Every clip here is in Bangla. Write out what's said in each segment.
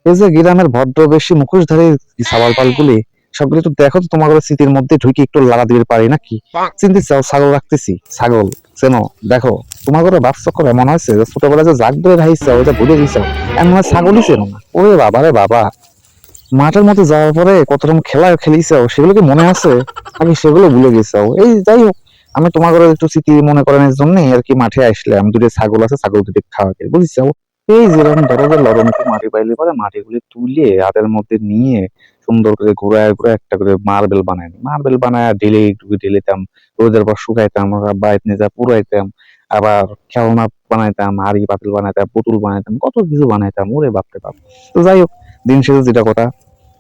এই যে গ্রামের ভদ্র বেশি মুখোশধারী সাবাল পালগুলি সবগুলো তো দেখো তো, তোমার স্মৃতির মধ্যে ঢুকে একটু লাগা দিতে পারি নাকি? চিনতে চাও ছাগল রাখতেছি? ছাগল চেনো? দেখো, তোমার ঘরে বাপ চক্কর এমন হয়েছে যে ছোটবেলায় যে জাগ ধরে রাইছো ওইটা ভুলে গেছো, এমন হয় ছাগলই চেনো না। ওরে বাবা রে বাবা, মাঠের মধ্যে যাওয়ার পরে কত রকম খেলা খেলিছো সেগুলো কি মনে আছে? আমি সেগুলো ভুলে গেছো। এই যাই হোক, আমি তোমার ঘরে একটু স্মৃতি মনে করানোর জন্য আর কি মাঠে আসলাম। দুটো ছাগল আছে, ছাগল দুটো খাওয়াকে বুঝছো? এই যেরকম ধরো যে লরম একটু মাটি পাইলে পরে মাটিগুলি তুলে হাতের মধ্যে নিয়ে সুন্দর করে ঘুরায় ঘুরায় একটা করে মার্বেল বানাই, মার্বেল বানায় ঢেলে একটু ঢেলেতাম, রোদের পর শুকাইতাম, বাইরে নিয়ে যা পুরাইতাম, আবার খেলনা বানাইতাম, হাড়ি পাতিল বানাইতাম, পুতুল বানাইতাম, কত কিছু বানাইতাম। ওরে বাপরে বাপ। তো যাই হোক, দিন শেষে যেটা কথা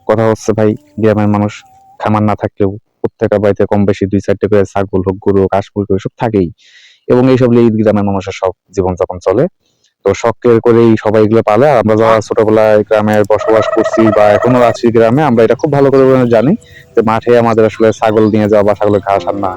কথা হচ্ছে ভাই, গ্রামের মানুষ খামার না থাকলেও প্রত্যেকটা বাড়িতে কম বেশি দুই চারটে করে ছাগল হোক, গরু হোক, হাঁস মুরগি সব থাকেই। এবং এইসব নিয়ে গ্রামের মানুষের সব জীবনযাপন চলে। তো শখের করেই সবাই এগুলো পালে। আর আমরা যারা ছোটবেলায় গ্রামে বসবাস করছি বা এখনো আছি গ্রামে, আমরা এটা খুব ভালো করে জানি যে মাঠে আমাদের আসলে ছাগল নিয়ে যাওয়া বা ছাগলের ঘাস আনা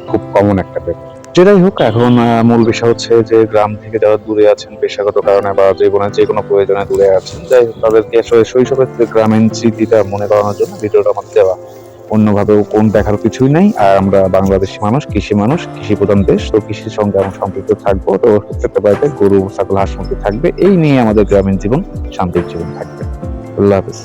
খুব কমন একটা ব্যাপার। যেটাই হোক, এখন মূল বিষয় হচ্ছে যে গ্রাম থেকে যারা দূরে আছেন পেশাগত কারণে বা জীবনের যে কোনো প্রয়োজনে দূরে আছেন, যাই হোক তাদেরকে আসলে শৈশবের যে গ্রামীণ স্মৃতিটা মনে করানোর জন্য ভিডিওটা আমার দেওয়া। অন্যভাবে কোন দেখার কিছুই নাই। আর আমরা বাংলাদেশি মানুষ, কৃষি প্রধান দেশ, তো কৃষির সঙ্গে আমরা সম্পৃক্ত থাকবো। তো প্রত্যেকটা বাড়িতে গরু ছাগল হাঁস মুরগি থাকবে, এই নিয়ে আমাদের গ্রামীণ জীবন শান্তির জীবন থাকবে। আল্লাহ হাফিজ।